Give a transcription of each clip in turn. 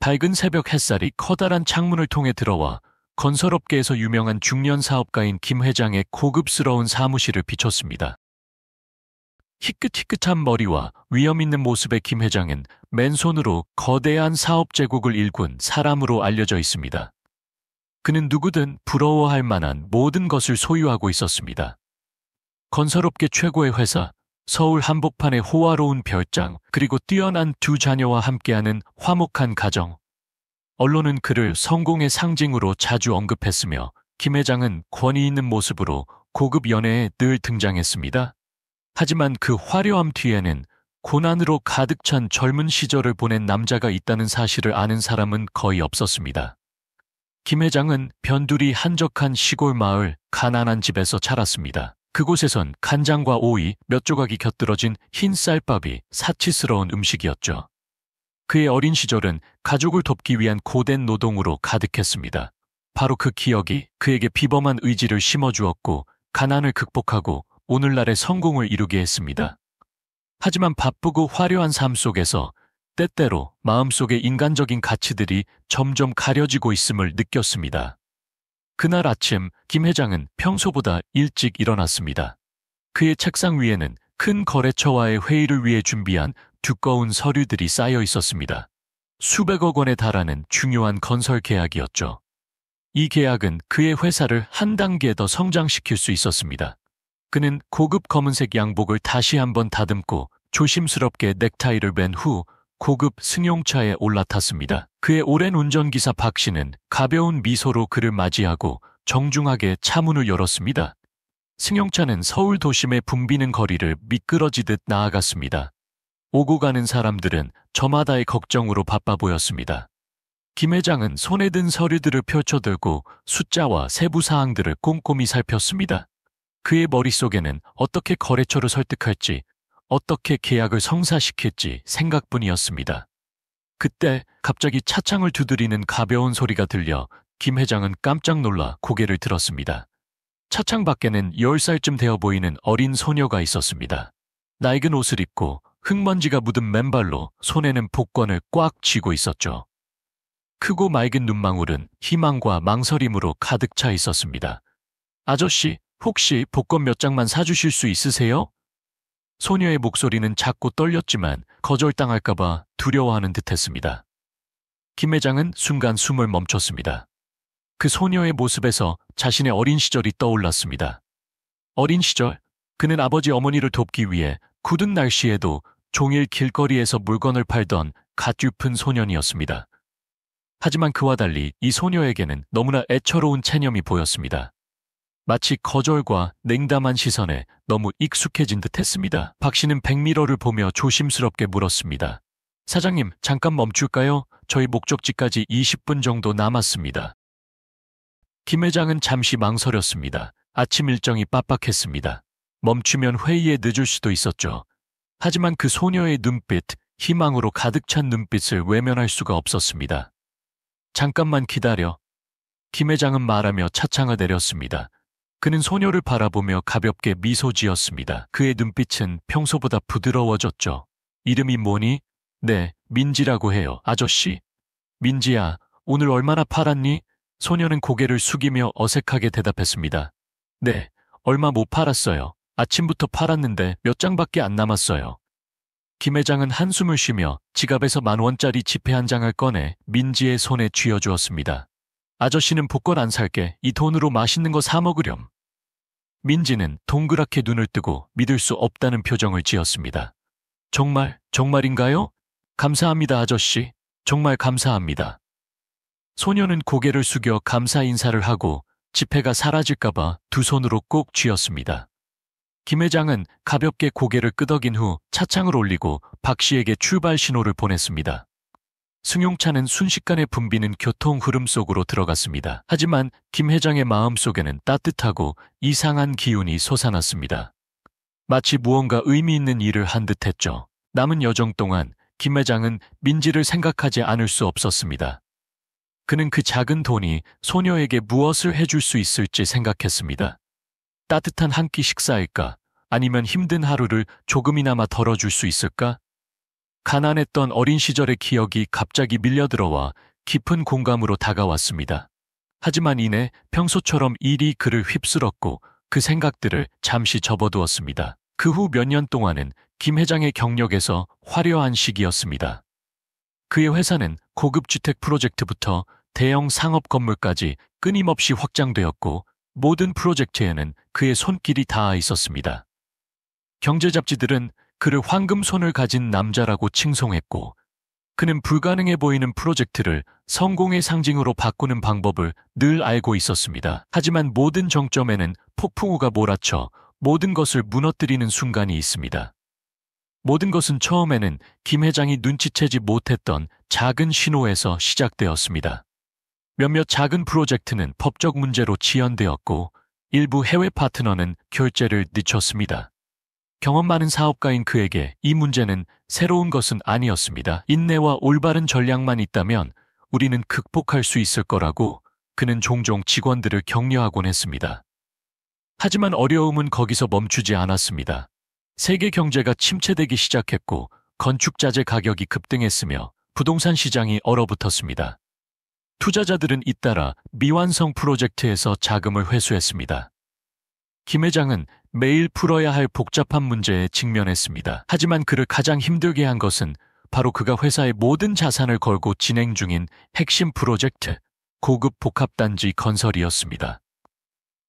밝은 새벽 햇살이 커다란 창문을 통해 들어와 건설업계에서 유명한 중년 사업가인 김 회장의 고급스러운 사무실을 비췄습니다. 희끗희끗한 머리와 위험 있는 모습의 김 회장은 맨손으로 거대한 사업 제국을 일군 사람으로 알려져 있습니다. 그는 누구든 부러워할 만한 모든 것을 소유하고 있었습니다. 건설업계 최고의 회사, 서울 한복판의 호화로운 별장, 그리고 뛰어난 두 자녀와 함께하는 화목한 가정. 언론은 그를 성공의 상징으로 자주 언급했으며 김 회장은 권위 있는 모습으로 고급 연예에 늘 등장했습니다. 하지만 그 화려함 뒤에는 고난으로 가득 찬 젊은 시절을 보낸 남자가 있다는 사실을 아는 사람은 거의 없었습니다. 김 회장은 변두리 한적한 시골 마을 가난한 집에서 자랐습니다. 그곳에선 간장과 오이 몇 조각이 곁들어진 흰 쌀밥이 사치스러운 음식이었죠. 그의 어린 시절은 가족을 돕기 위한 고된 노동으로 가득했습니다. 바로 그 기억이 그에게 비범한 의지를 심어주었고 가난을 극복하고 오늘날의 성공을 이루게 했습니다. 하지만 바쁘고 화려한 삶 속에서 때때로 마음속의 인간적인 가치들이 점점 가려지고 있음을 느꼈습니다. 그날 아침 김 회장은 평소보다 일찍 일어났습니다. 그의 책상 위에는 큰 거래처와의 회의를 위해 준비한 두꺼운 서류들이 쌓여 있었습니다. 수백억 원에 달하는 중요한 건설 계약이었죠. 이 계약은 그의 회사를 한 단계 더 성장시킬 수 있었습니다. 그는 고급 검은색 양복을 다시 한번 다듬고 조심스럽게 넥타이를 맨 후 고급 승용차에 올라탔습니다. 그의 오랜 운전기사 박 씨는 가벼운 미소로 그를 맞이하고 정중하게 차문을 열었습니다. 승용차는 서울 도심의 붐비는 거리를 미끄러지듯 나아갔습니다. 오고 가는 사람들은 저마다의 걱정으로 바빠 보였습니다. 김 회장은 손에 든 서류들을 펼쳐들고 숫자와 세부 사항들을 꼼꼼히 살폈습니다. 그의 머릿속에는 어떻게 거래처를 설득할지, 어떻게 계약을 성사시킬지 생각뿐이었습니다. 그때 갑자기 차창을 두드리는 가벼운 소리가 들려 김 회장은 깜짝 놀라 고개를 들었습니다. 차창 밖에는 10살쯤 되어 보이는 어린 소녀가 있었습니다. 낡은 옷을 입고 흙먼지가 묻은 맨발로 손에는 복권을 꽉 쥐고 있었죠. 크고 맑은 눈망울은 희망과 망설임으로 가득 차 있었습니다. 아저씨, 혹시 복권 몇 장만 사주실 수 있으세요? 소녀의 목소리는 작고 떨렸지만 거절당할까봐 두려워하는 듯했습니다. 김 회장은 순간 숨을 멈췄습니다. 그 소녀의 모습에서 자신의 어린 시절이 떠올랐습니다. 어린 시절, 그는 아버지 어머니를 돕기 위해 굳은 날씨에도 종일 길거리에서 물건을 팔던 갓유픈 소년이었습니다. 하지만 그와 달리 이 소녀에게는 너무나 애처로운 체념이 보였습니다. 마치 거절과 냉담한 시선에 너무 익숙해진 듯했습니다. 박 씨는 백미러를 보며 조심스럽게 물었습니다. 사장님, 잠깐 멈출까요? 저희 목적지까지 20분 정도 남았습니다. 김 회장은 잠시 망설였습니다. 아침 일정이 빡빡했습니다. 멈추면 회의에 늦을 수도 있었죠. 하지만 그 소녀의 눈빛, 희망으로 가득 찬 눈빛을 외면할 수가 없었습니다. 잠깐만 기다려. 김 회장은 말하며 차창을 내렸습니다. 그는 소녀를 바라보며 가볍게 미소 지었습니다. 그의 눈빛은 평소보다 부드러워졌죠. 이름이 뭐니? 네, 민지라고 해요, 아저씨. 민지야, 오늘 얼마나 팔았니? 소녀는 고개를 숙이며 어색하게 대답했습니다. 네, 얼마 못 팔았어요. 아침부터 팔았는데 몇 장밖에 안 남았어요. 김 회장은 한숨을 쉬며 지갑에서 10,000원짜리 지폐 한 장을 꺼내 민지의 손에 쥐어주었습니다. 아저씨는 복권 안 살게. 이 돈으로 맛있는 거 사 먹으렴. 민지는 동그랗게 눈을 뜨고 믿을 수 없다는 표정을 지었습니다. 정말인가요? 감사합니다, 아저씨. 정말 감사합니다. 소녀는 고개를 숙여 감사 인사를 하고 지폐가 사라질까봐 두 손으로 꼭 쥐었습니다. 김 회장은 가볍게 고개를 끄덕인 후 차창을 올리고 박 씨에게 출발 신호를 보냈습니다. 승용차는 순식간에 붐비는 교통 흐름 속으로 들어갔습니다. 하지만 김 회장의 마음속에는 따뜻하고 이상한 기운이 솟아났습니다. 마치 무언가 의미 있는 일을 한 듯했죠. 남은 여정 동안 김 회장은 민지를 생각하지 않을 수 없었습니다. 그는 그 작은 돈이 소녀에게 무엇을 해줄 수 있을지 생각했습니다. 따뜻한 한 끼 식사일까? 아니면 힘든 하루를 조금이나마 덜어줄 수 있을까? 가난했던 어린 시절의 기억이 갑자기 밀려들어와 깊은 공감으로 다가왔습니다. 하지만 이내 평소처럼 일이 그를 휩쓸었고 그 생각들을 잠시 접어두었습니다. 그 후 몇 년 동안은 김 회장의 경력에서 화려한 시기였습니다. 그의 회사는 고급 주택 프로젝트부터 대형 상업 건물까지 끊임없이 확장되었고 모든 프로젝트에는 그의 손길이 닿아 있었습니다. 경제 잡지들은 그를 황금손을 가진 남자라고 칭송했고 그는 불가능해 보이는 프로젝트를 성공의 상징으로 바꾸는 방법을 늘 알고 있었습니다. 하지만 모든 정점에는 폭풍우가 몰아쳐 모든 것을 무너뜨리는 순간이 있습니다. 모든 것은 처음에는 김 회장이 눈치채지 못했던 작은 신호에서 시작되었습니다. 몇몇 작은 프로젝트는 법적 문제로 지연되었고 일부 해외 파트너는 결제를 늦췄습니다. 경험 많은 사업가인 그에게 이 문제는 새로운 것은 아니었습니다. 인내와 올바른 전략만 있다면 우리는 극복할 수 있을 거라고 그는 종종 직원들을 격려하곤 했습니다. 하지만 어려움은 거기서 멈추지 않았습니다. 세계 경제가 침체되기 시작했고 건축자재 가격이 급등했으며 부동산 시장이 얼어붙었습니다. 투자자들은 잇따라 미완성 프로젝트에서 자금을 회수했습니다. 김 회장은 매일 풀어야 할 복잡한 문제에 직면했습니다. 하지만 그를 가장 힘들게 한 것은 바로 그가 회사의 모든 자산을 걸고 진행 중인 핵심 프로젝트, 고급 복합단지 건설이었습니다.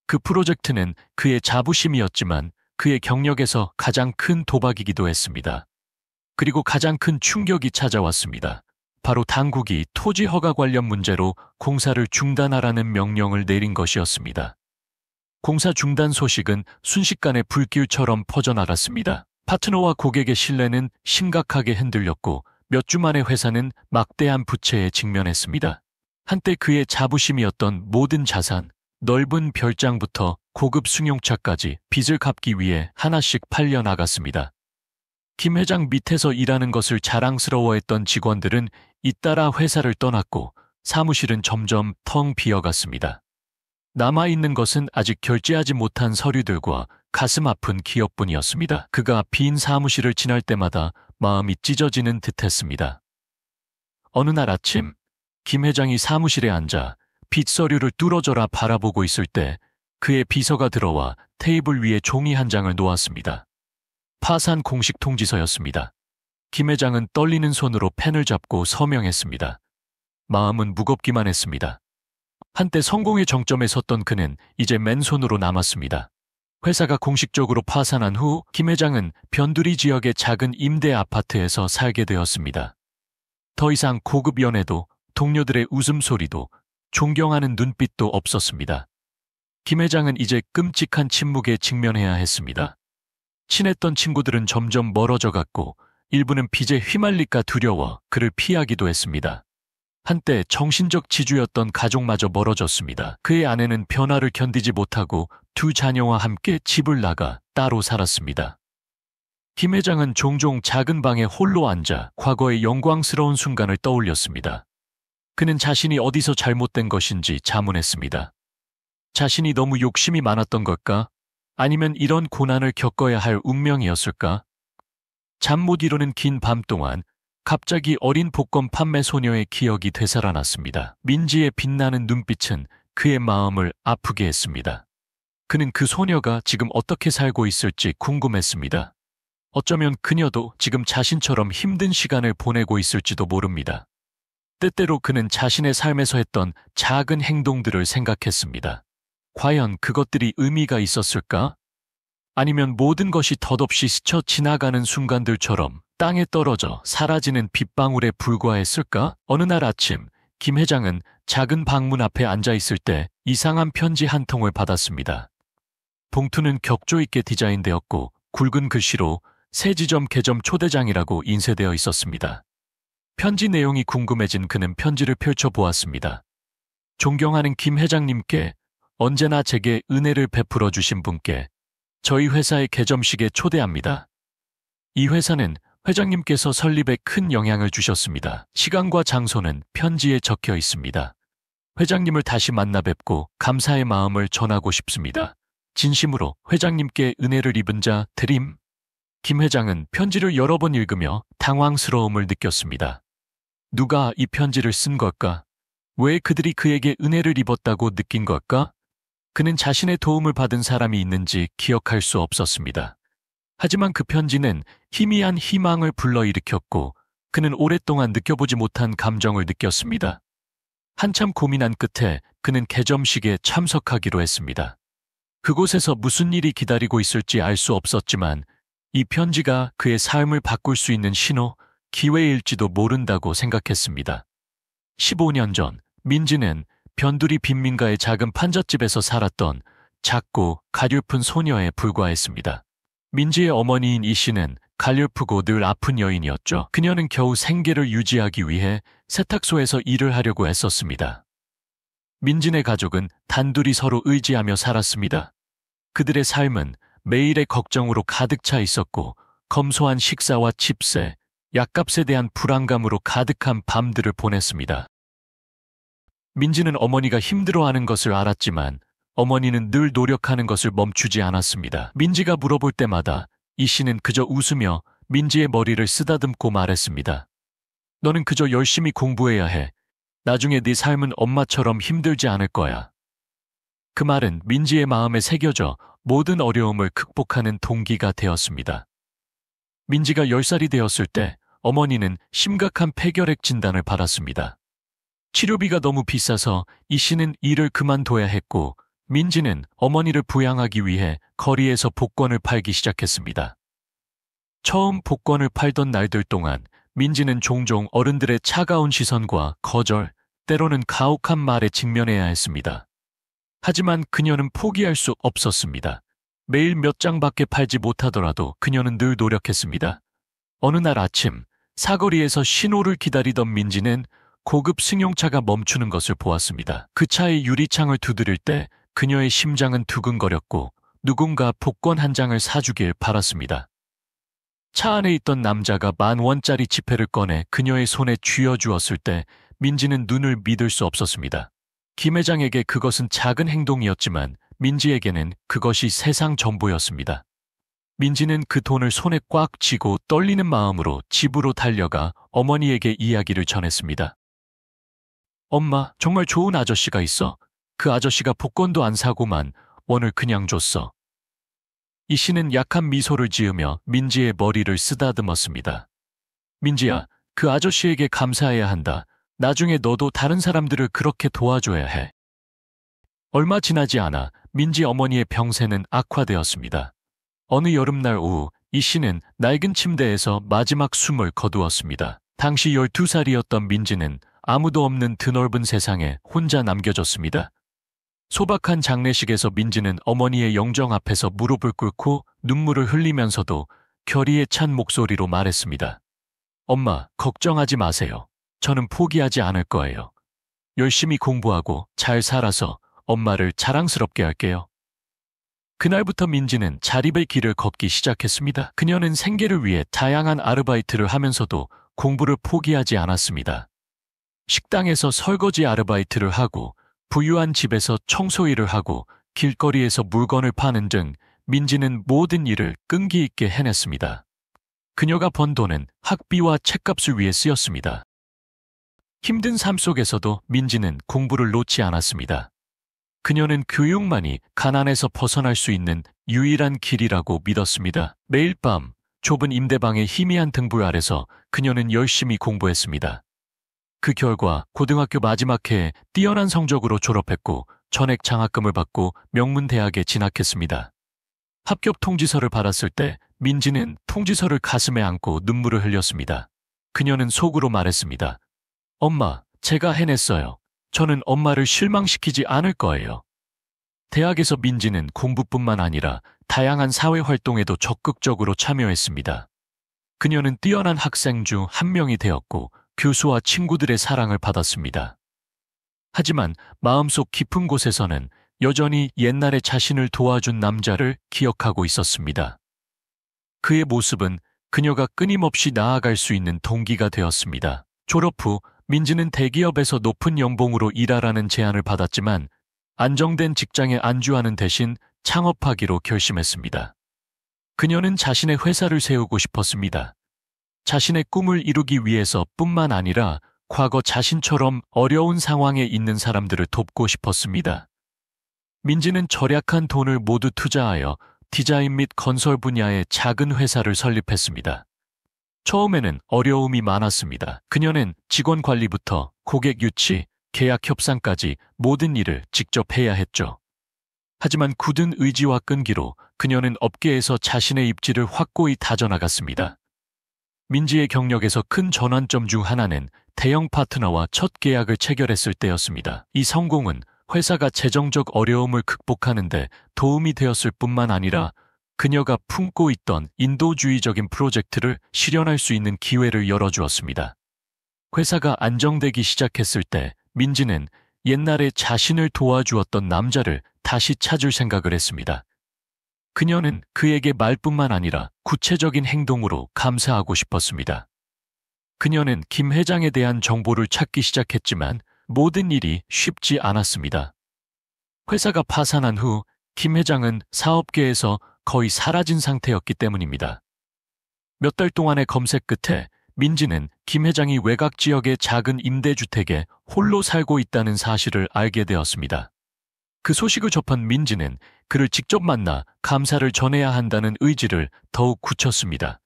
그 프로젝트는 그의 자부심이었지만 그의 경력에서 가장 큰 도박이기도 했습니다. 그리고 가장 큰 충격이 찾아왔습니다. 바로 당국이 토지 허가 관련 문제로 공사를 중단하라는 명령을 내린 것이었습니다. 공사 중단 소식은 순식간에 불길처럼 퍼져나갔습니다. 파트너와 고객의 신뢰는 심각하게 흔들렸고 몇 주 만에 회사는 막대한 부채에 직면했습니다. 한때 그의 자부심이었던 모든 자산, 넓은 별장부터 고급 승용차까지 빚을 갚기 위해 하나씩 팔려나갔습니다. 김 회장 밑에서 일하는 것을 자랑스러워했던 직원들은 잇따라 회사를 떠났고 사무실은 점점 텅 비어갔습니다. 남아있는 것은 아직 결제하지 못한 서류들과 가슴 아픈 기억뿐이었습니다. 그가 빈 사무실을 지날 때마다 마음이 찢어지는 듯했습니다. 어느 날 아침, 김 회장이 사무실에 앉아 빚 서류를 뚫어져라 바라보고 있을 때 그의 비서가 들어와 테이블 위에 종이 한 장을 놓았습니다. 파산 공식 통지서였습니다. 김 회장은 떨리는 손으로 펜을 잡고 서명했습니다. 마음은 무겁기만 했습니다. 한때 성공의 정점에 섰던 그는 이제 맨손으로 남았습니다. 회사가 공식적으로 파산한 후 김 회장은 변두리 지역의 작은 임대 아파트에서 살게 되었습니다. 더 이상 고급 연애도 동료들의 웃음소리도 존경하는 눈빛도 없었습니다. 김 회장은 이제 끔찍한 침묵에 직면해야 했습니다. 친했던 친구들은 점점 멀어져 갔고 일부는 빚에 휘말릴까 두려워 그를 피하기도 했습니다. 한때 정신적 지주였던 가족마저 멀어졌습니다. 그의 아내는 변화를 견디지 못하고 두 자녀와 함께 집을 나가 따로 살았습니다. 김 회장은 종종 작은 방에 홀로 앉아 과거의 영광스러운 순간을 떠올렸습니다. 그는 자신이 어디서 잘못된 것인지 자문했습니다. 자신이 너무 욕심이 많았던 걸까? 아니면 이런 고난을 겪어야 할 운명이었을까? 잠 못 이루는 긴 밤 동안 갑자기 어린 복권 판매 소녀의 기억이 되살아났습니다. 민지의 빛나는 눈빛은 그의 마음을 아프게 했습니다. 그는 그 소녀가 지금 어떻게 살고 있을지 궁금했습니다. 어쩌면 그녀도 지금 자신처럼 힘든 시간을 보내고 있을지도 모릅니다. 때때로 그는 자신의 삶에서 했던 작은 행동들을 생각했습니다. 과연 그것들이 의미가 있었을까? 아니면 모든 것이 덧없이 스쳐 지나가는 순간들처럼 땅에 떨어져 사라지는 빗방울에 불과했을까? 어느 날 아침, 김 회장은 작은 방문 앞에 앉아 있을 때 이상한 편지 한 통을 받았습니다. 봉투는 격조 있게 디자인되었고 굵은 글씨로 새 지점 개점 초대장이라고 인쇄되어 있었습니다. 편지 내용이 궁금해진 그는 편지를 펼쳐보았습니다. 존경하는 김 회장님께, 언제나 제게 은혜를 베풀어 주신 분께 저희 회사의 개점식에 초대합니다. 이 회사는 회장님께서 설립에 큰 영향을 주셨습니다. 시간과 장소는 편지에 적혀 있습니다. 회장님을 다시 만나 뵙고 감사의 마음을 전하고 싶습니다. 진심으로 회장님께 은혜를 입은 자 드림. 김 회장은 편지를 여러 번 읽으며 당황스러움을 느꼈습니다. 누가 이 편지를 쓴 걸까? 왜 그들이 그에게 은혜를 입었다고 느낀 걸까? 그는 자신의 도움을 받은 사람이 있는지 기억할 수 없었습니다. 하지만 그 편지는 희미한 희망을 불러일으켰고 그는 오랫동안 느껴보지 못한 감정을 느꼈습니다. 한참 고민한 끝에 그는 개점식에 참석하기로 했습니다. 그곳에서 무슨 일이 기다리고 있을지 알 수 없었지만 이 편지가 그의 삶을 바꿀 수 있는 신호, 기회일지도 모른다고 생각했습니다. 15년 전 민지는 변두리 빈민가의 작은 판잣집에서 살았던 작고 가냘픈 소녀에 불과했습니다. 민지의 어머니인 이 씨는 가냘프고 늘 아픈 여인이었죠. 그녀는 겨우 생계를 유지하기 위해 세탁소에서 일을 하려고 애썼습니다. 민진의 가족은 단둘이 서로 의지하며 살았습니다. 그들의 삶은 매일의 걱정으로 가득 차 있었고 검소한 식사와 집세, 약값에 대한 불안감으로 가득한 밤들을 보냈습니다. 민지는 어머니가 힘들어하는 것을 알았지만 어머니는 늘 노력하는 것을 멈추지 않았습니다. 민지가 물어볼 때마다 이 씨는 그저 웃으며 민지의 머리를 쓰다듬고 말했습니다. 너는 그저 열심히 공부해야 해. 나중에 네 삶은 엄마처럼 힘들지 않을 거야. 그 말은 민지의 마음에 새겨져 모든 어려움을 극복하는 동기가 되었습니다. 민지가 10살이 되었을 때 어머니는 심각한 폐결핵 진단을 받았습니다. 치료비가 너무 비싸서 이 씨는 일을 그만둬야 했고 민지는 어머니를 부양하기 위해 거리에서 복권을 팔기 시작했습니다. 처음 복권을 팔던 날들 동안 민지는 종종 어른들의 차가운 시선과 거절, 때로는 가혹한 말에 직면해야 했습니다. 하지만 그녀는 포기할 수 없었습니다. 매일 몇 장밖에 팔지 못하더라도 그녀는 늘 노력했습니다. 어느 날 아침 사거리에서 신호를 기다리던 민지는 고급 승용차가 멈추는 것을 보았습니다. 그 차의 유리창을 두드릴 때 그녀의 심장은 두근거렸고 누군가 복권 한 장을 사주길 바랐습니다. 차 안에 있던 남자가 10,000원짜리 지폐를 꺼내 그녀의 손에 쥐어주었을 때 민지는 눈을 믿을 수 없었습니다. 김 회장에게 그것은 작은 행동이었지만 민지에게는 그것이 세상 전부였습니다. 민지는 그 돈을 손에 꽉 쥐고 떨리는 마음으로 집으로 달려가 어머니에게 이야기를 전했습니다. 엄마, 정말 좋은 아저씨가 있어. 그 아저씨가 복권도 안 사고만 원을 그냥 줬어. 이 씨는 약한 미소를 지으며 민지의 머리를 쓰다듬었습니다. 민지야, 그 아저씨에게 감사해야 한다. 나중에 너도 다른 사람들을 그렇게 도와줘야 해. 얼마 지나지 않아 민지 어머니의 병세는 악화되었습니다. 어느 여름날 오후 이 씨는 낡은 침대에서 마지막 숨을 거두었습니다. 당시 12살이었던 민지는 아무도 없는 드넓은 세상에 혼자 남겨졌습니다. 소박한 장례식에서 민지는 어머니의 영정 앞에서 무릎을 꿇고 눈물을 흘리면서도 결의에 찬 목소리로 말했습니다. 엄마, 걱정하지 마세요. 저는 포기하지 않을 거예요. 열심히 공부하고 잘 살아서 엄마를 자랑스럽게 할게요. 그날부터 민지는 자립의 길을 걷기 시작했습니다. 그녀는 생계를 위해 다양한 아르바이트를 하면서도 공부를 포기하지 않았습니다. 식당에서 설거지 아르바이트를 하고 부유한 집에서 청소 일을 하고 길거리에서 물건을 파는 등 민지는 모든 일을 끈기 있게 해냈습니다. 그녀가 번 돈은 학비와 책값을 위해 쓰였습니다. 힘든 삶 속에서도 민지는 공부를 놓지 않았습니다. 그녀는 교육만이 가난에서 벗어날 수 있는 유일한 길이라고 믿었습니다. 매일 밤 좁은 임대방의 희미한 등불 아래서 그녀는 열심히 공부했습니다. 그 결과 고등학교 마지막 해에 뛰어난 성적으로 졸업했고 전액 장학금을 받고 명문대학에 진학했습니다. 합격 통지서를 받았을 때 민지는 통지서를 가슴에 안고 눈물을 흘렸습니다. 그녀는 속으로 말했습니다. 엄마, 제가 해냈어요. 저는 엄마를 실망시키지 않을 거예요. 대학에서 민지는 공부뿐만 아니라 다양한 사회활동에도 적극적으로 참여했습니다. 그녀는 뛰어난 학생 중 한 명이 되었고 교수와 친구들의 사랑을 받았습니다. 하지만 마음속 깊은 곳에서는 여전히 옛날에 자신을 도와준 남자를 기억하고 있었습니다. 그의 모습은 그녀가 끊임없이 나아갈 수 있는 동기가 되었습니다. 졸업 후 민지는 대기업에서 높은 연봉으로 일하라는 제안을 받았지만 안정된 직장에 안주하는 대신 창업하기로 결심했습니다. 그녀는 자신의 회사를 세우고 싶었습니다. 자신의 꿈을 이루기 위해서뿐만 아니라 과거 자신처럼 어려운 상황에 있는 사람들을 돕고 싶었습니다. 민지는 절약한 돈을 모두 투자하여 디자인 및 건설 분야의 작은 회사를 설립했습니다. 처음에는 어려움이 많았습니다. 그녀는 직원 관리부터 고객 유치, 계약 협상까지 모든 일을 직접 해야 했죠. 하지만 굳은 의지와 끈기로 그녀는 업계에서 자신의 입지를 확고히 다져나갔습니다. 민지의 경력에서 큰 전환점 중 하나는 대형 파트너와 첫 계약을 체결했을 때였습니다. 이 성공은 회사가 재정적 어려움을 극복하는 데 도움이 되었을 뿐만 아니라 그녀가 품고 있던 인도주의적인 프로젝트를 실현할 수 있는 기회를 열어주었습니다. 회사가 안정되기 시작했을 때 민지는 옛날에 자신을 도와주었던 남자를 다시 찾을 생각을 했습니다. 그녀는 그에게 말뿐만 아니라 구체적인 행동으로 감사하고 싶었습니다. 그녀는 김 회장에 대한 정보를 찾기 시작했지만 모든 일이 쉽지 않았습니다. 회사가 파산한 후 김 회장은 사업계에서 거의 사라진 상태였기 때문입니다. 몇 달 동안의 검색 끝에 민지는 김 회장이 외곽 지역의 작은 임대주택에 홀로 살고 있다는 사실을 알게 되었습니다. 그 소식을 접한 민지는 그를 직접 만나 감사를 전해야 한다는 의지를 더욱 굳혔습니다.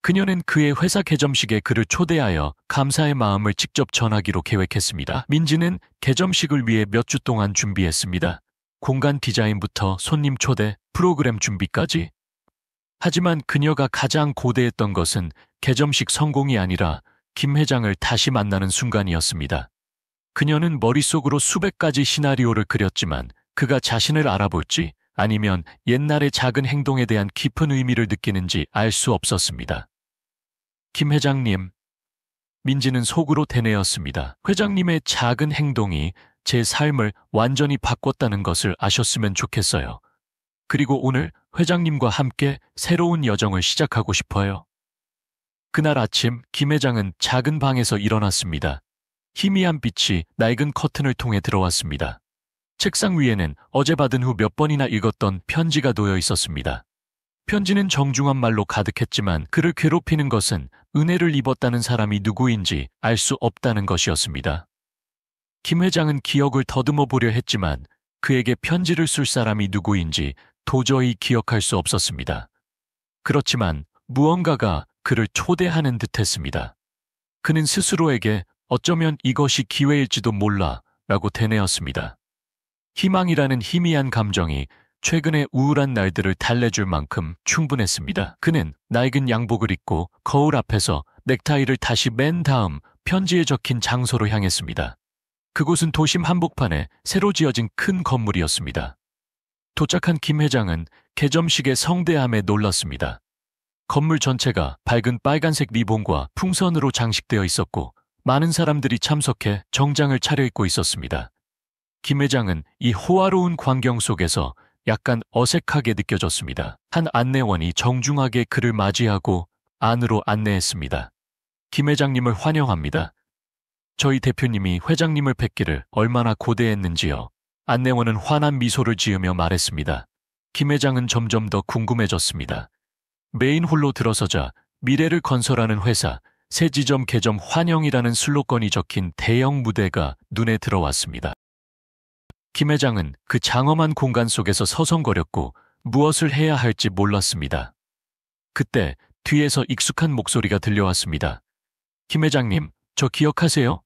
그녀는 그의 회사 개점식에 그를 초대하여 감사의 마음을 직접 전하기로 계획했습니다. 민지는 개점식을 위해 몇 주 동안 준비했습니다. 공간 디자인부터 손님 초대, 프로그램 준비까지. 하지만 그녀가 가장 고대했던 것은 개점식 성공이 아니라 김 회장을 다시 만나는 순간이었습니다. 그녀는 머릿속으로 수백 가지 시나리오를 그렸지만 그가 자신을 알아볼지 아니면 옛날의 작은 행동에 대한 깊은 의미를 느끼는지 알 수 없었습니다. 김 회장님, 민지는 속으로 되뇌었습니다. 회장님의 작은 행동이 제 삶을 완전히 바꿨다는 것을 아셨으면 좋겠어요. 그리고 오늘 회장님과 함께 새로운 여정을 시작하고 싶어요. 그날 아침 김 회장은 작은 방에서 일어났습니다. 희미한 빛이 낡은 커튼을 통해 들어왔습니다. 책상 위에는 어제 받은 후 몇 번이나 읽었던 편지가 놓여 있었습니다. 편지는 정중한 말로 가득했지만 그를 괴롭히는 것은 은혜를 입었다는 사람이 누구인지 알 수 없다는 것이었습니다. 김 회장은 기억을 더듬어 보려 했지만 그에게 편지를 쓸 사람이 누구인지 도저히 기억할 수 없었습니다. 그렇지만 무언가가 그를 초대하는 듯했습니다. 그는 스스로에게 어쩌면 이것이 기회일지도 몰라 라고 되뇌었습니다. 희망이라는 희미한 감정이 최근의 우울한 날들을 달래줄 만큼 충분했습니다. 그는 낡은 양복을 입고 거울 앞에서 넥타이를 다시 맨 다음 편지에 적힌 장소로 향했습니다. 그곳은 도심 한복판에 새로 지어진 큰 건물이었습니다. 도착한 김 회장은 개점식의 성대함에 놀랐습니다. 건물 전체가 밝은 빨간색 리본과 풍선으로 장식되어 있었고 많은 사람들이 참석해 정장을 차려입고 있었습니다. 김 회장은 이 호화로운 광경 속에서 약간 어색하게 느껴졌습니다. 한 안내원이 정중하게 그를 맞이하고 안으로 안내했습니다. 김 회장님을 환영합니다. 저희 대표님이 회장님을 뵙기를 얼마나 고대했는지요. 안내원은 환한 미소를 지으며 말했습니다. 김 회장은 점점 더 궁금해졌습니다. 메인 홀로 들어서자 미래를 건설하는 회사, 새 지점 개점 환영이라는 슬로건이 적힌 대형 무대가 눈에 들어왔습니다. 김 회장은 그 장엄한 공간 속에서 서성거렸고 무엇을 해야 할지 몰랐습니다. 그때 뒤에서 익숙한 목소리가 들려왔습니다. 김 회장님, 저 기억하세요?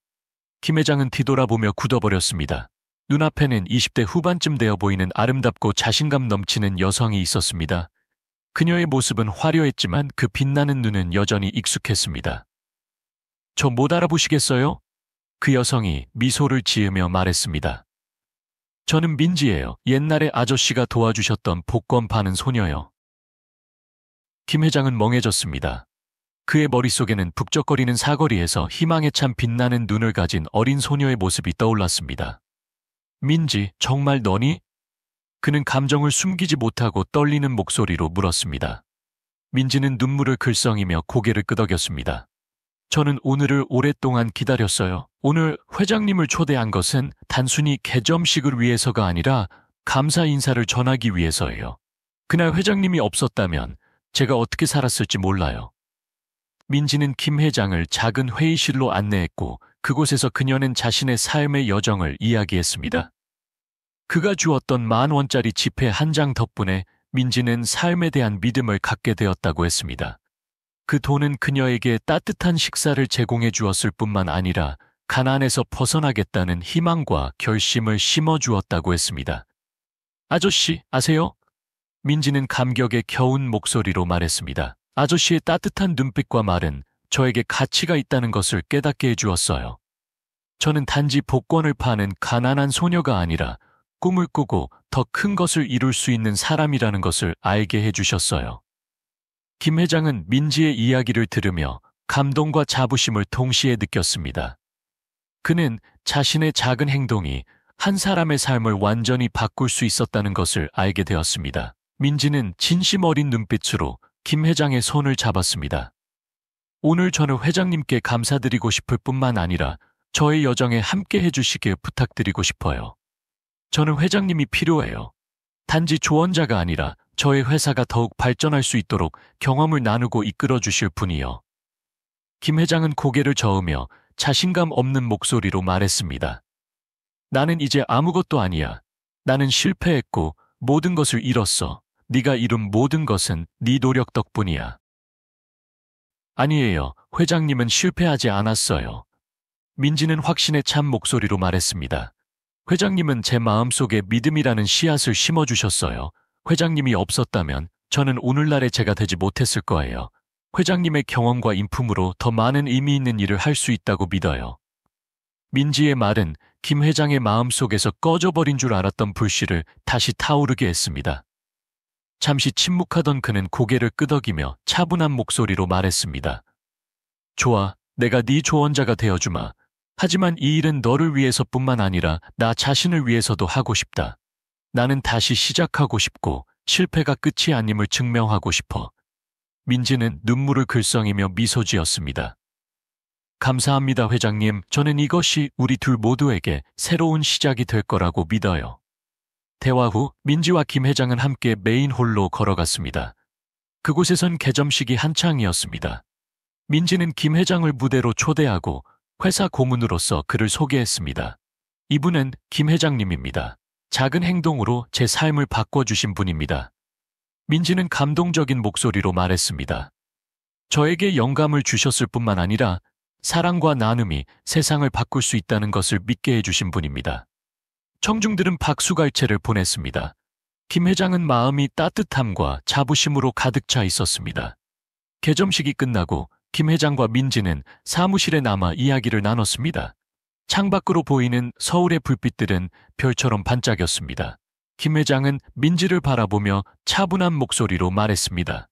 김 회장은 뒤돌아보며 굳어버렸습니다. 눈앞에는 20대 후반쯤 되어 보이는 아름답고 자신감 넘치는 여성이 있었습니다. 그녀의 모습은 화려했지만 그 빛나는 눈은 여전히 익숙했습니다. 저 못 알아보시겠어요? 그 여성이 미소를 지으며 말했습니다. 저는 민지예요. 옛날에 아저씨가 도와주셨던 복권 파는 소녀요. 김 회장은 멍해졌습니다. 그의 머릿속에는 북적거리는 사거리에서 희망에 찬 빛나는 눈을 가진 어린 소녀의 모습이 떠올랐습니다. 민지, 정말 너니? 그는 감정을 숨기지 못하고 떨리는 목소리로 물었습니다. 민지는 눈물을 글썽이며 고개를 끄덕였습니다. 저는 오늘을 오랫동안 기다렸어요. 오늘 회장님을 초대한 것은 단순히 개점식을 위해서가 아니라 감사 인사를 전하기 위해서예요. 그날 회장님이 없었다면 제가 어떻게 살았을지 몰라요. 민지는 김 회장을 작은 회의실로 안내했고 그곳에서 그녀는 자신의 삶의 여정을 이야기했습니다. 그가 주었던 10,000원짜리 지폐 한 장 덕분에 민지는 삶에 대한 믿음을 갖게 되었다고 했습니다. 그 돈은 그녀에게 따뜻한 식사를 제공해 주었을 뿐만 아니라 가난에서 벗어나겠다는 희망과 결심을 심어 주었다고 했습니다. 아저씨, 아세요? 민지는 감격에 겨운 목소리로 말했습니다. 아저씨의 따뜻한 눈빛과 말은 저에게 가치가 있다는 것을 깨닫게 해주었어요. 저는 단지 복권을 파는 가난한 소녀가 아니라 꿈을 꾸고 더 큰 것을 이룰 수 있는 사람이라는 것을 알게 해주셨어요. 김 회장은 민지의 이야기를 들으며 감동과 자부심을 동시에 느꼈습니다. 그는 자신의 작은 행동이 한 사람의 삶을 완전히 바꿀 수 있었다는 것을 알게 되었습니다. 민지는 진심 어린 눈빛으로 김 회장의 손을 잡았습니다. 오늘 저는 회장님께 감사드리고 싶을 뿐만 아니라 저의 여정에 함께 해주시길 부탁드리고 싶어요. 저는 회장님이 필요해요. 단지 조언자가 아니라 저의 회사가 더욱 발전할 수 있도록 경험을 나누고 이끌어 주실 분이요. 김 회장은 고개를 저으며 자신감 없는 목소리로 말했습니다. 나는 이제 아무것도 아니야. 나는 실패했고 모든 것을 잃었어. 네가 이룬 모든 것은 네 노력 덕분이야. 아니에요. 회장님은 실패하지 않았어요. 민지는 확신에 찬 목소리로 말했습니다. 회장님은 제 마음속에 믿음이라는 씨앗을 심어주셨어요. 회장님이 없었다면 저는 오늘날의 제가 되지 못했을 거예요. 회장님의 경험과 인품으로 더 많은 의미 있는 일을 할 수 있다고 믿어요. 민지의 말은 김 회장의 마음속에서 꺼져버린 줄 알았던 불씨를 다시 타오르게 했습니다. 잠시 침묵하던 그는 고개를 끄덕이며 차분한 목소리로 말했습니다. 좋아, 내가 네 조언자가 되어주마. 하지만 이 일은 너를 위해서뿐만 아니라 나 자신을 위해서도 하고 싶다. 나는 다시 시작하고 싶고 실패가 끝이 아님을 증명하고 싶어. 민지는 눈물을 글썽이며 미소 지었습니다. 감사합니다, 회장님. 저는 이것이 우리 둘 모두에게 새로운 시작이 될 거라고 믿어요. 대화 후 민지와 김 회장은 함께 메인 홀로 걸어갔습니다. 그곳에선 개점식이 한창이었습니다. 민지는 김 회장을 무대로 초대하고 회사 고문으로서 그를 소개했습니다. 이분은 김 회장님입니다. 작은 행동으로 제 삶을 바꿔주신 분입니다. 민지는 감동적인 목소리로 말했습니다. 저에게 영감을 주셨을 뿐만 아니라 사랑과 나눔이 세상을 바꿀 수 있다는 것을 믿게 해주신 분입니다. 청중들은 박수갈채를 보냈습니다. 김 회장은 마음이 따뜻함과 자부심으로 가득 차 있었습니다. 개점식이 끝나고 김 회장과 민지는 사무실에 남아 이야기를 나눴습니다. 창밖으로 보이는 서울의 불빛들은 별처럼 반짝였습니다. 김 회장은 민지를 바라보며 차분한 목소리로 말했습니다.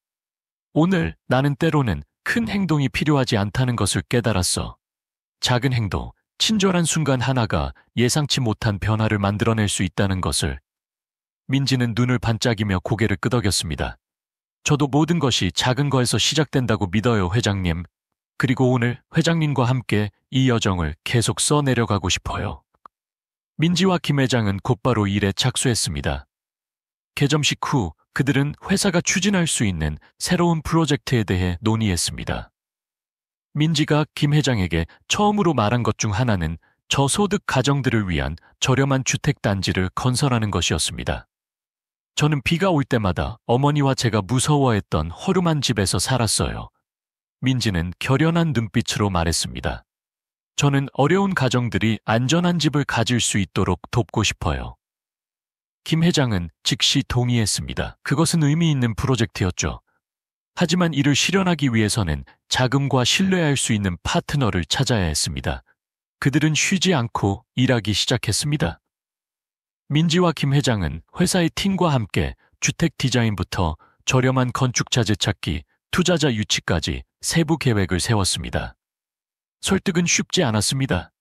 오늘 나는 때로는 큰 행동이 필요하지 않다는 것을 깨달았어. 작은 행동, 친절한 순간 하나가 예상치 못한 변화를 만들어낼 수 있다는 것을. 민지는 눈을 반짝이며 고개를 끄덕였습니다. 저도 모든 것이 작은 거에서 시작된다고 믿어요, 회장님. 그리고 오늘 회장님과 함께 이 여정을 계속 써내려가고 싶어요. 민지와 김 회장은 곧바로 일에 착수했습니다. 개점식 후 그들은 회사가 추진할 수 있는 새로운 프로젝트에 대해 논의했습니다. 민지가 김 회장에게 처음으로 말한 것 중 하나는 저소득 가정들을 위한 저렴한 주택단지를 건설하는 것이었습니다. 저는 비가 올 때마다 어머니와 제가 무서워했던 허름한 집에서 살았어요. 민지는 결연한 눈빛으로 말했습니다. 저는 어려운 가정들이 안전한 집을 가질 수 있도록 돕고 싶어요. 김 회장은 즉시 동의했습니다. 그것은 의미 있는 프로젝트였죠. 하지만 이를 실현하기 위해서는 자금과 신뢰할 수 있는 파트너를 찾아야 했습니다. 그들은 쉬지 않고 일하기 시작했습니다. 민지와 김 회장은 회사의 팀과 함께 주택 디자인부터 저렴한 건축자재 찾기, 투자자 유치까지 세부 계획을 세웠습니다. 설득은 쉽지 않았습니다.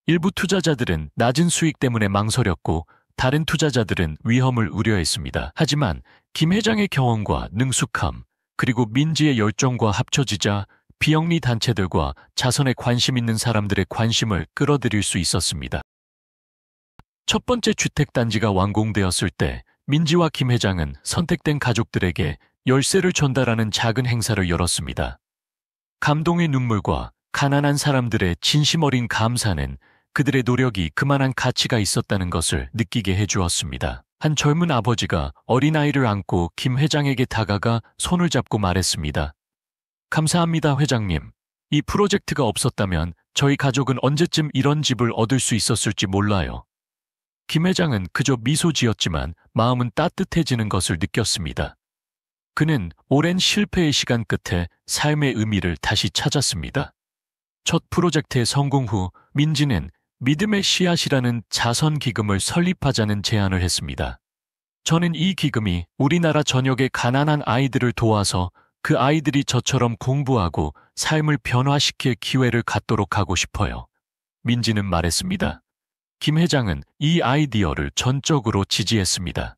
일부 투자자들은 낮은 수익 때문에 망설였고 다른 투자자들은 위험을 우려했습니다. 하지만 김 회장의 경험과 능숙함, 그리고 민지의 열정과 합쳐지자 비영리 단체들과 자선에 관심 있는 사람들의 관심을 끌어들일 수 있었습니다. 첫 번째 주택단지가 완공되었을 때 민지와 김 회장은 선택된 가족들에게 열쇠를 전달하는 작은 행사를 열었습니다. 감동의 눈물과 가난한 사람들의 진심 어린 감사는 그들의 노력이 그만한 가치가 있었다는 것을 느끼게 해주었습니다. 한 젊은 아버지가 어린아이를 안고 김 회장에게 다가가 손을 잡고 말했습니다. 감사합니다, 회장님. 이 프로젝트가 없었다면 저희 가족은 언제쯤 이런 집을 얻을 수 있었을지 몰라요. 김 회장은 그저 미소 지었지만 마음은 따뜻해지는 것을 느꼈습니다. 그는 오랜 실패의 시간 끝에 삶의 의미를 다시 찾았습니다. 첫 프로젝트의 성공 후 민지는 믿음의 씨앗이라는 자선 기금을 설립하자는 제안을 했습니다. 저는 이 기금이 우리나라 전역의 가난한 아이들을 도와서 그 아이들이 저처럼 공부하고 삶을 변화시킬 기회를 갖도록 하고 싶어요. 민지는 말했습니다. 김 회장은 이 아이디어를 전적으로 지지했습니다.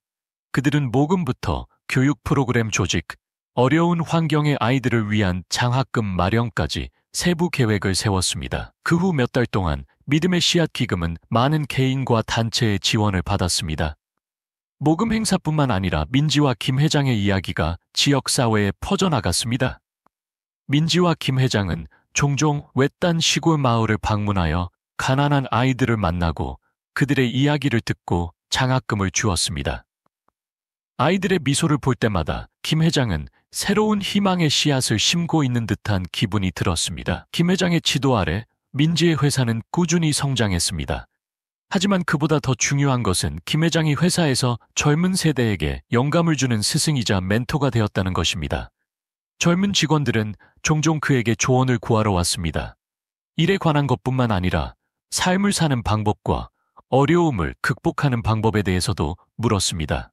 그들은 모금부터 교육 프로그램 조직, 어려운 환경의 아이들을 위한 장학금 마련까지 세부 계획을 세웠습니다. 그 후 몇 달 동안 믿음의 씨앗 기금은 많은 개인과 단체의 지원을 받았습니다. 모금 행사뿐만 아니라 민지와 김 회장의 이야기가 지역사회에 퍼져나갔습니다. 민지와 김 회장은 종종 외딴 시골 마을을 방문하여 가난한 아이들을 만나고 그들의 이야기를 듣고 장학금을 주었습니다. 아이들의 미소를 볼 때마다 김 회장은 새로운 희망의 씨앗을 심고 있는 듯한 기분이 들었습니다. 김 회장의 지도 아래 민지의 회사는 꾸준히 성장했습니다. 하지만 그보다 더 중요한 것은 김 회장이 회사에서 젊은 세대에게 영감을 주는 스승이자 멘토가 되었다는 것입니다. 젊은 직원들은 종종 그에게 조언을 구하러 왔습니다. 일에 관한 것뿐만 아니라 삶을 사는 방법과 어려움을 극복하는 방법에 대해서도 물었습니다.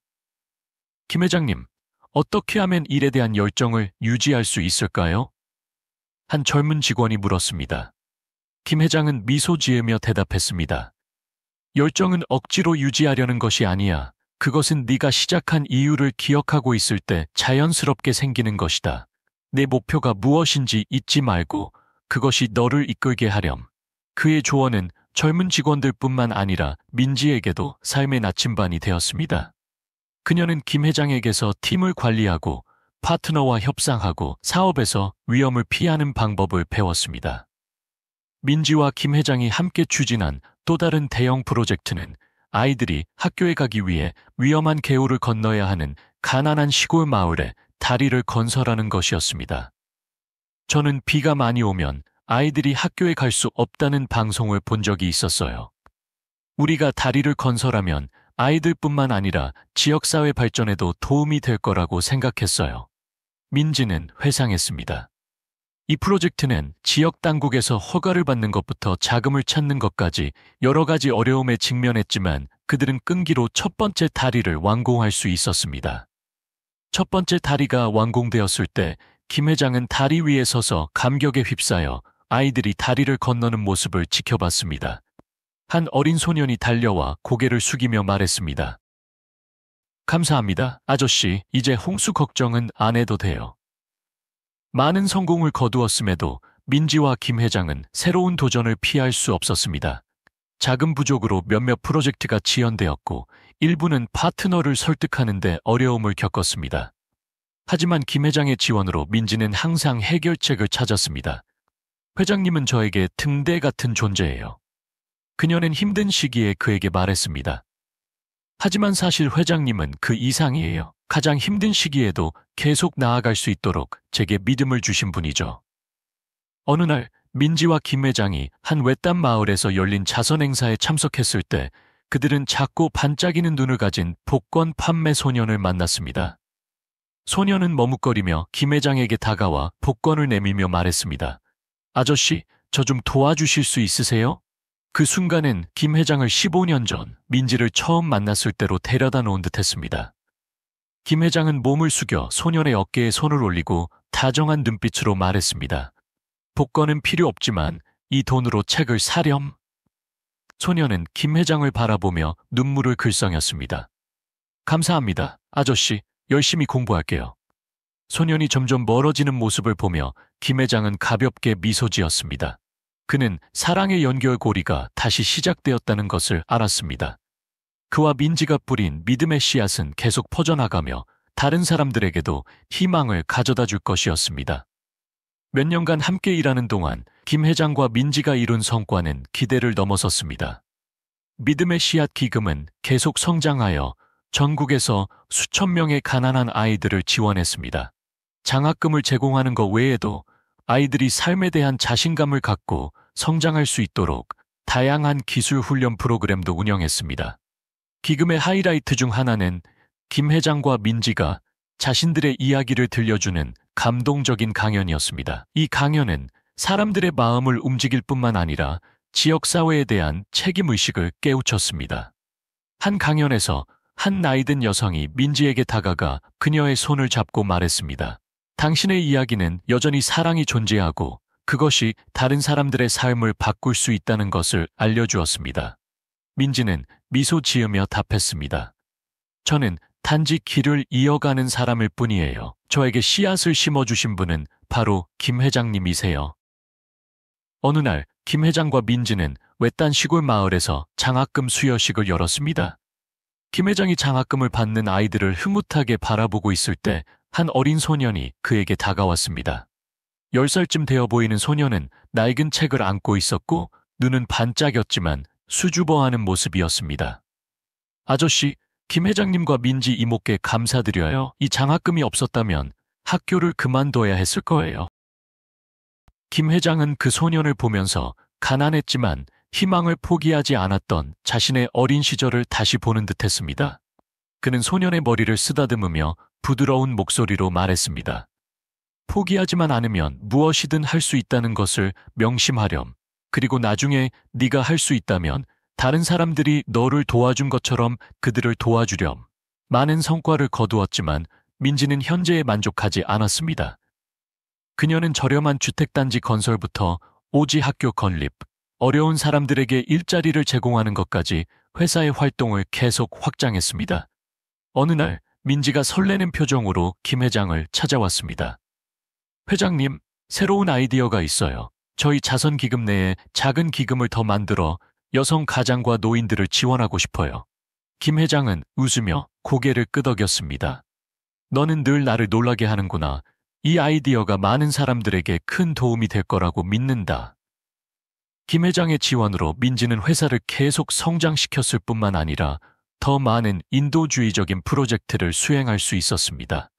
김 회장님, 어떻게 하면 일에 대한 열정을 유지할 수 있을까요? 한 젊은 직원이 물었습니다. 김 회장은 미소 지으며 대답했습니다. 열정은 억지로 유지하려는 것이 아니야. 그것은 네가 시작한 이유를 기억하고 있을 때 자연스럽게 생기는 것이다. 내 목표가 무엇인지 잊지 말고 그것이 너를 이끌게 하렴. 그의 조언은 젊은 직원들뿐만 아니라 민지에게도 삶의 나침반이 되었습니다. 그녀는 김 회장에게서 팀을 관리하고 파트너와 협상하고 사업에서 위험을 피하는 방법을 배웠습니다. 민지와 김 회장이 함께 추진한 또 다른 대형 프로젝트는 아이들이 학교에 가기 위해 위험한 개울을 건너야 하는 가난한 시골 마을에 다리를 건설하는 것이었습니다. 저는 비가 많이 오면 아이들이 학교에 갈 수 없다는 방송을 본 적이 있었어요. 우리가 다리를 건설하면 아이들뿐만 아니라 지역사회 발전에도 도움이 될 거라고 생각했어요. 민지는 회상했습니다. 이 프로젝트는 지역 당국에서 허가를 받는 것부터 자금을 찾는 것까지 여러 가지 어려움에 직면했지만 그들은 끈기로 첫 번째 다리를 완공할 수 있었습니다. 첫 번째 다리가 완공되었을 때 김 회장은 다리 위에 서서 감격에 휩싸여 아이들이 다리를 건너는 모습을 지켜봤습니다. 한 어린 소년이 달려와 고개를 숙이며 말했습니다. 감사합니다, 아저씨. 이제 홍수 걱정은 안 해도 돼요. 많은 성공을 거두었음에도 민지와 김 회장은 새로운 도전을 피할 수 없었습니다. 자금 부족으로 몇몇 프로젝트가 지연되었고 일부는 파트너를 설득하는 데 어려움을 겪었습니다. 하지만 김 회장의 지원으로 민지는 항상 해결책을 찾았습니다. 회장님은 저에게 등대 같은 존재예요. 그녀는 힘든 시기에 그에게 말했습니다. 하지만 사실 회장님은 그 이상이에요. 가장 힘든 시기에도 계속 나아갈 수 있도록 제게 믿음을 주신 분이죠. 어느 날 민지와 김 회장이 한 외딴 마을에서 열린 자선 행사에 참석했을 때 그들은 작고 반짝이는 눈을 가진 복권 판매 소년을 만났습니다. 소년은 머뭇거리며 김 회장에게 다가와 복권을 내밀며 말했습니다. 아저씨, 저 좀 도와주실 수 있으세요? 그 순간은 김 회장을 15년 전 민지를 처음 만났을 때로 데려다 놓은 듯했습니다. 김 회장은 몸을 숙여 소년의 어깨에 손을 올리고 다정한 눈빛으로 말했습니다. 복권은 필요 없지만 이 돈으로 책을 사렴. 소년은 김 회장을 바라보며 눈물을 글썽였습니다. 감사합니다, 아저씨. 열심히 공부할게요. 소년이 점점 멀어지는 모습을 보며 김 회장은 가볍게 미소 지었습니다. 그는 사랑의 연결고리가 다시 시작되었다는 것을 알았습니다. 그와 민지가 뿌린 믿음의 씨앗은 계속 퍼져나가며 다른 사람들에게도 희망을 가져다 줄 것이었습니다. 몇 년간 함께 일하는 동안 김 회장과 민지가 이룬 성과는 기대를 넘어섰습니다. 믿음의 씨앗 기금은 계속 성장하여 전국에서 수천 명의 가난한 아이들을 지원했습니다. 장학금을 제공하는 것 외에도 아이들이 삶에 대한 자신감을 갖고 성장할 수 있도록 다양한 기술 훈련 프로그램도 운영했습니다. 기금의 하이라이트 중 하나는 김 회장과 민지가 자신들의 이야기를 들려주는 감동적인 강연이었습니다. 이 강연은 사람들의 마음을 움직일 뿐만 아니라 지역사회에 대한 책임의식을 깨우쳤습니다. 한 강연에서 한 나이든 여성이 민지에게 다가가 그녀의 손을 잡고 말했습니다. 당신의 이야기는 여전히 사랑이 존재하고 그것이 다른 사람들의 삶을 바꿀 수 있다는 것을 알려주었습니다. 민지는 미소 지으며 답했습니다. 저는 단지 길을 이어가는 사람일 뿐이에요. 저에게 씨앗을 심어주신 분은 바로 김 회장님이세요. 어느 날 김 회장과 민지는 외딴 시골 마을에서 장학금 수여식을 열었습니다. 김 회장이 장학금을 받는 아이들을 흐뭇하게 바라보고 있을 때 한 어린 소년이 그에게 다가왔습니다. 10살쯤 되어 보이는 소년은 낡은 책을 안고 있었고 눈은 반짝였지만 수줍어하는 모습이었습니다. 아저씨, 김 회장님과 민지 이모께 감사드려요. 이 장학금이 없었다면 학교를 그만둬야 했을 거예요. 김 회장은 그 소년을 보면서 가난했지만 희망을 포기하지 않았던 자신의 어린 시절을 다시 보는 듯했습니다. 그는 소년의 머리를 쓰다듬으며 부드러운 목소리로 말했습니다. 포기하지만 않으면 무엇이든 할 수 있다는 것을 명심하렴. 그리고 나중에 네가 할 수 있다면 다른 사람들이 너를 도와준 것처럼 그들을 도와주렴. 많은 성과를 거두었지만 민지는 현재에 만족하지 않았습니다. 그녀는 저렴한 주택단지 건설부터 오지 학교 건립, 어려운 사람들에게 일자리를 제공하는 것까지 회사의 활동을 계속 확장했습니다. 어느 날 민지가 설레는 표정으로 김 회장을 찾아왔습니다. 회장님, 새로운 아이디어가 있어요. 저희 자선기금 내에 작은 기금을 더 만들어 여성 가장과 노인들을 지원하고 싶어요. 김 회장은 웃으며 고개를 끄덕였습니다. 너는 늘 나를 놀라게 하는구나. 이 아이디어가 많은 사람들에게 큰 도움이 될 거라고 믿는다. 김 회장의 지원으로 민지는 회사를 계속 성장시켰을 뿐만 아니라 더 많은 인도주의적인 프로젝트를 수행할 수 있었습니다.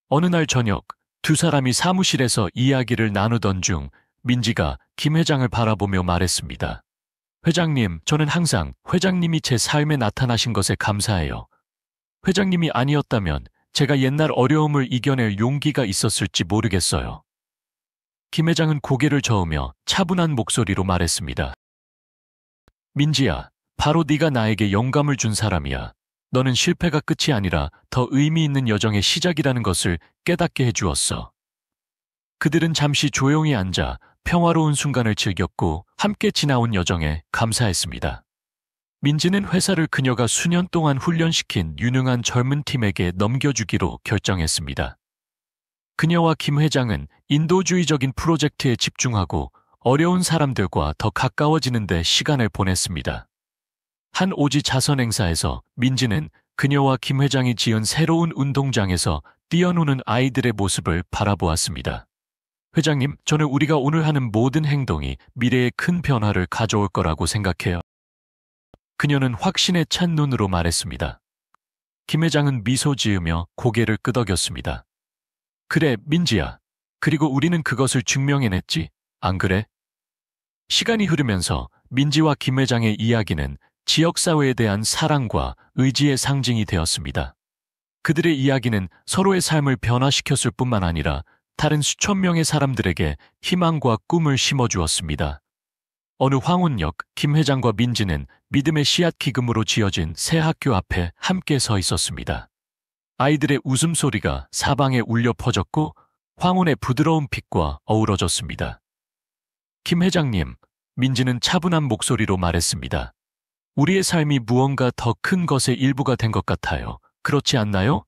어느 날 저녁, 두 사람이 사무실에서 이야기를 나누던 중 민지가 김 회장을 바라보며 말했습니다. 회장님, 저는 항상 회장님이 제 삶에 나타나신 것에 감사해요. 회장님이 아니었다면 제가 옛날 어려움을 이겨낼 용기가 있었을지 모르겠어요. 김 회장은 고개를 저으며 차분한 목소리로 말했습니다. 민지야, 바로 네가 나에게 영감을 준 사람이야. 너는 실패가 끝이 아니라 더 의미 있는 여정의 시작이라는 것을 깨닫게 해주었어. 그들은 잠시 조용히 앉아 평화로운 순간을 즐겼고 함께 지나온 여정에 감사했습니다. 민지는 회사를 그녀가 수년 동안 훈련시킨 유능한 젊은 팀에게 넘겨주기로 결정했습니다. 그녀와 김 회장은 인도주의적인 프로젝트에 집중하고 어려운 사람들과 더 가까워지는 데 시간을 보냈습니다. 한 오지 자선 행사에서 민지는 그녀와 김 회장이 지은 새로운 운동장에서 뛰어노는 아이들의 모습을 바라보았습니다. 회장님, 저는 우리가 오늘 하는 모든 행동이 미래에 큰 변화를 가져올 거라고 생각해요. 그녀는 확신에 찬 눈으로 말했습니다. 김 회장은 미소 지으며 고개를 끄덕였습니다. 그래, 민지야. 그리고 우리는 그것을 증명해냈지, 안 그래? 시간이 흐르면서 민지와 김 회장의 이야기는 지역사회에 대한 사랑과 의지의 상징이 되었습니다. 그들의 이야기는 서로의 삶을 변화시켰을 뿐만 아니라 다른 수천 명의 사람들에게 희망과 꿈을 심어주었습니다. 어느 황혼역, 김 회장과 민지는 믿음의 씨앗 기금으로 지어진 새 학교 앞에 함께 서 있었습니다. 아이들의 웃음소리가 사방에 울려 퍼졌고 황혼의 부드러운 빛과 어우러졌습니다. 김 회장님, 민지는 차분한 목소리로 말했습니다. 우리의 삶이 무언가 더 큰 것의 일부가 된 것 같아요. 그렇지 않나요?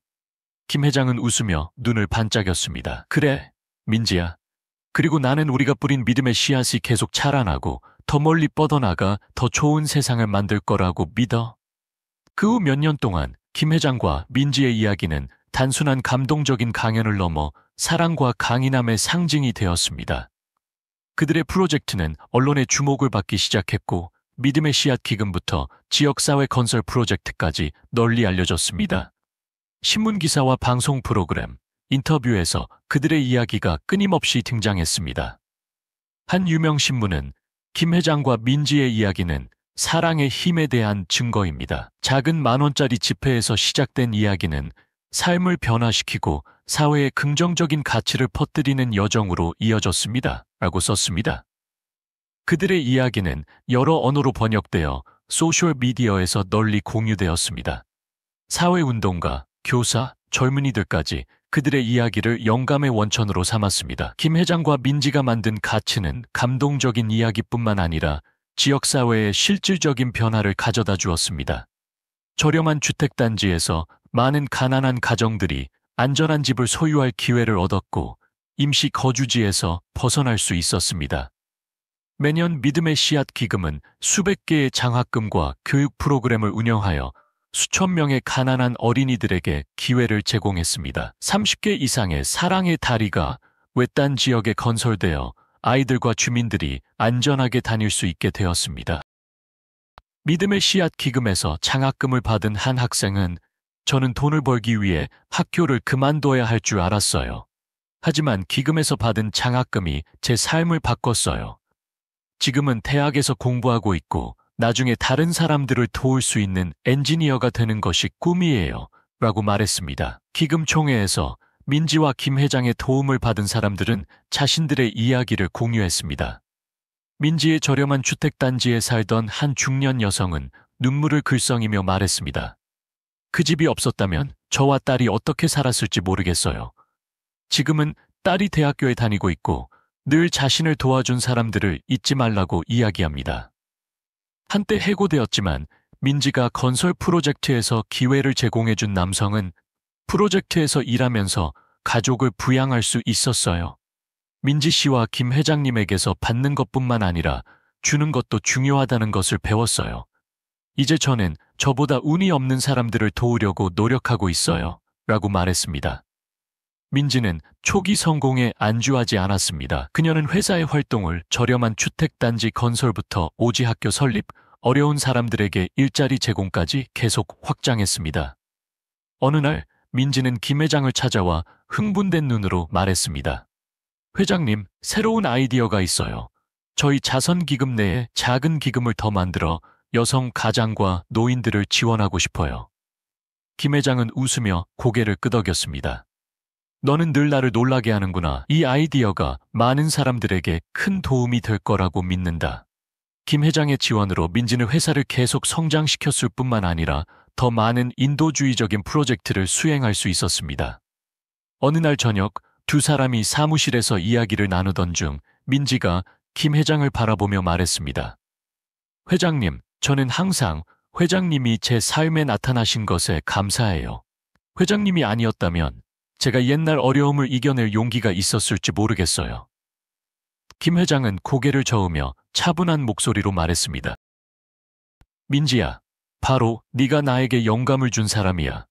김 회장은 웃으며 눈을 반짝였습니다. 그래, 민지야. 그리고 나는 우리가 뿌린 믿음의 씨앗이 계속 자라나고 더 멀리 뻗어나가 더 좋은 세상을 만들 거라고 믿어. 그 후 몇 년 동안 김 회장과 민지의 이야기는 단순한 감동적인 강연을 넘어 사랑과 강인함의 상징이 되었습니다. 그들의 프로젝트는 언론의 주목을 받기 시작했고 믿음의 씨앗 기금부터 지역사회 건설 프로젝트까지 널리 알려졌습니다. 신문기사와 방송 프로그램, 인터뷰에서 그들의 이야기가 끊임없이 등장했습니다. 한 유명 신문은 김 회장과 민지의 이야기는 사랑의 힘에 대한 증거입니다. 작은 10,000원짜리 지폐에서 시작된 이야기는 삶을 변화시키고 사회에 긍정적인 가치를 퍼뜨리는 여정으로 이어졌습니다. 라고 썼습니다. 그들의 이야기는 여러 언어로 번역되어 소셜미디어에서 널리 공유되었습니다. 사회운동가, 교사, 젊은이들까지 그들의 이야기를 영감의 원천으로 삼았습니다. 김 회장과 민지가 만든 가치는 감동적인 이야기뿐만 아니라 지역사회에 실질적인 변화를 가져다 주었습니다. 저렴한 주택단지에서 많은 가난한 가정들이 안전한 집을 소유할 기회를 얻었고 임시 거주지에서 벗어날 수 있었습니다. 매년 믿음의 씨앗 기금은 수백 개의 장학금과 교육 프로그램을 운영하여 수천 명의 가난한 어린이들에게 기회를 제공했습니다. 30개 이상의 사랑의 다리가 외딴 지역에 건설되어 아이들과 주민들이 안전하게 다닐 수 있게 되었습니다. 믿음의 씨앗 기금에서 장학금을 받은 한 학생은 저는 돈을 벌기 위해 학교를 그만둬야 할 줄 알았어요. 하지만 기금에서 받은 장학금이 제 삶을 바꿨어요. 지금은 대학에서 공부하고 있고 나중에 다른 사람들을 도울 수 있는 엔지니어가 되는 것이 꿈이에요. 라고 말했습니다. 기금총회에서 민지와 김 회장의 도움을 받은 사람들은 자신들의 이야기를 공유했습니다. 민지의 저렴한 주택단지에 살던 한 중년 여성은 눈물을 글썽이며 말했습니다. 그 집이 없었다면 저와 딸이 어떻게 살았을지 모르겠어요. 지금은 딸이 대학교에 다니고 있고 늘 자신을 도와준 사람들을 잊지 말라고 이야기합니다. 한때 해고되었지만 민지가 건설 프로젝트에서 기회를 제공해준 남성은 프로젝트에서 일하면서 가족을 부양할 수 있었어요. 민지 씨와 김 회장님에게서 받는 것뿐만 아니라 주는 것도 중요하다는 것을 배웠어요. 이제 저는 저보다 운이 없는 사람들을 도우려고 노력하고 있어요. 라고 말했습니다. 민지는 초기 성공에 안주하지 않았습니다. 그녀는 회사의 활동을 저렴한 주택단지 건설부터 오지학교 설립, 어려운 사람들에게 일자리 제공까지 계속 확장했습니다. 어느 날 민지는 김 회장을 찾아와 흥분된 눈으로 말했습니다. 회장님, 새로운 아이디어가 있어요. 저희 자선기금 내에 작은 기금을 더 만들어 여성 가장과 노인들을 지원하고 싶어요. 김 회장은 웃으며 고개를 끄덕였습니다. 너는 늘 나를 놀라게 하는구나. 이 아이디어가 많은 사람들에게 큰 도움이 될 거라고 믿는다. 김 회장의 지원으로 민지는 회사를 계속 성장시켰을 뿐만 아니라 더 많은 인도주의적인 프로젝트를 수행할 수 있었습니다. 어느 날 저녁 두 사람이 사무실에서 이야기를 나누던 중 민지가 김 회장을 바라보며 말했습니다. 회장님, 저는 항상 회장님이 제 삶에 나타나신 것에 감사해요. 회장님이 아니었다면 제가 옛날 어려움을 이겨낼 용기가 있었을지 모르겠어요. 김 회장은 고개를 저으며 차분한 목소리로 말했습니다. 민지야, 바로 네가 나에게 영감을 준 사람이야.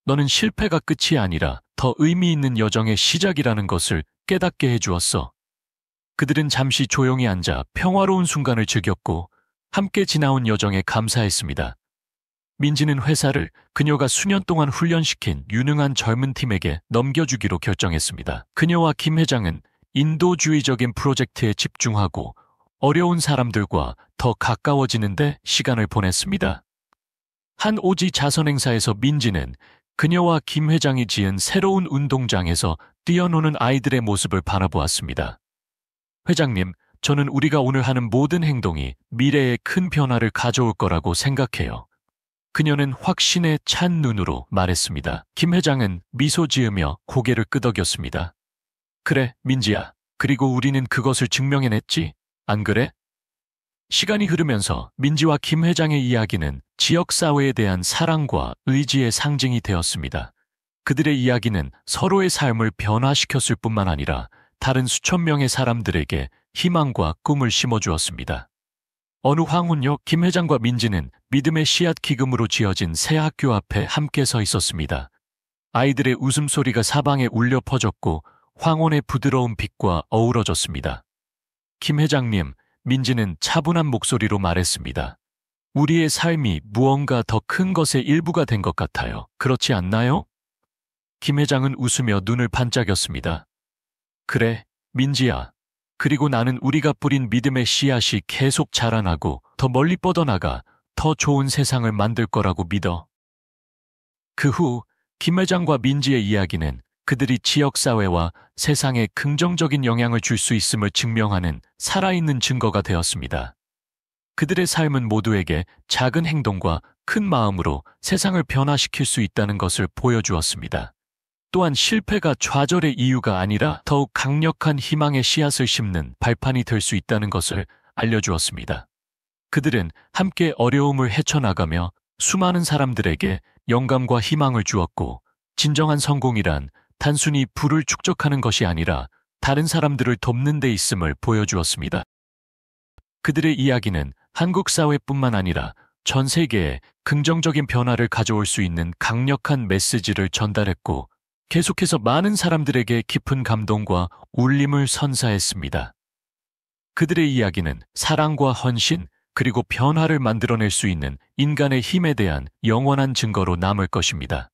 너는 실패가 끝이 아니라 더 의미 있는 여정의 시작이라는 것을 깨닫게 해주었어. 그들은 잠시 조용히 앉아 평화로운 순간을 즐겼고 함께 지나온 여정에 감사했습니다. 민지는 회사를 그녀가 수년 동안 훈련시킨 유능한 젊은 팀에게 넘겨주기로 결정했습니다. 그녀와 김 회장은 인도주의적인 프로젝트에 집중하고 어려운 사람들과 더 가까워지는 데 시간을 보냈습니다. 한 오지 자선 행사에서 민지는 그녀와 김 회장이 지은 새로운 운동장에서 뛰어노는 아이들의 모습을 바라보았습니다. 회장님, 저는 우리가 오늘 하는 모든 행동이 미래에 큰 변화를 가져올 거라고 생각해요. 그녀는 확신에 찬 눈으로 말했습니다. 김 회장은 미소 지으며 고개를 끄덕였습니다. 그래, 민지야. 그리고 우리는 그것을 증명해냈지. 안 그래? 시간이 흐르면서 민지와 김 회장의 이야기는 지역사회에 대한 사랑과 의지의 상징이 되었습니다. 그들의 이야기는 서로의 삶을 변화시켰을 뿐만 아니라 다른 수천 명의 사람들에게 희망과 꿈을 심어주었습니다. 어느 황혼역 김 회장과 민지는 믿음의 씨앗 기금으로 지어진 새 학교 앞에 함께 서 있었습니다. 아이들의 웃음소리가 사방에 울려 퍼졌고 황혼의 부드러운 빛과 어우러졌습니다. 김 회장님, 민지는 차분한 목소리로 말했습니다. 우리의 삶이 무언가 더 큰 것의 일부가 된 것 같아요. 그렇지 않나요? 김 회장은 웃으며 눈을 반짝였습니다. 그래, 민지야. 그리고 나는 우리가 뿌린 믿음의 씨앗이 계속 자라나고 더 멀리 뻗어나가 더 좋은 세상을 만들 거라고 믿어. 그 후 김 회장과 민지의 이야기는 그들이 지역사회와 세상에 긍정적인 영향을 줄 수 있음을 증명하는 살아있는 증거가 되었습니다. 그들의 삶은 모두에게 작은 행동과 큰 마음으로 세상을 변화시킬 수 있다는 것을 보여주었습니다. 또한 실패가 좌절의 이유가 아니라 더욱 강력한 희망의 씨앗을 심는 발판이 될 수 있다는 것을 알려주었습니다. 그들은 함께 어려움을 헤쳐나가며 수많은 사람들에게 영감과 희망을 주었고, 진정한 성공이란 단순히 부를 축적하는 것이 아니라 다른 사람들을 돕는 데 있음을 보여주었습니다. 그들의 이야기는 한국 사회뿐만 아니라 전 세계에 긍정적인 변화를 가져올 수 있는 강력한 메시지를 전달했고, 계속해서 많은 사람들에게 깊은 감동과 울림을 선사했습니다. 그들의 이야기는 사랑과 헌신, 그리고 변화를 만들어낼 수 있는 인간의 힘에 대한 영원한 증거로 남을 것입니다.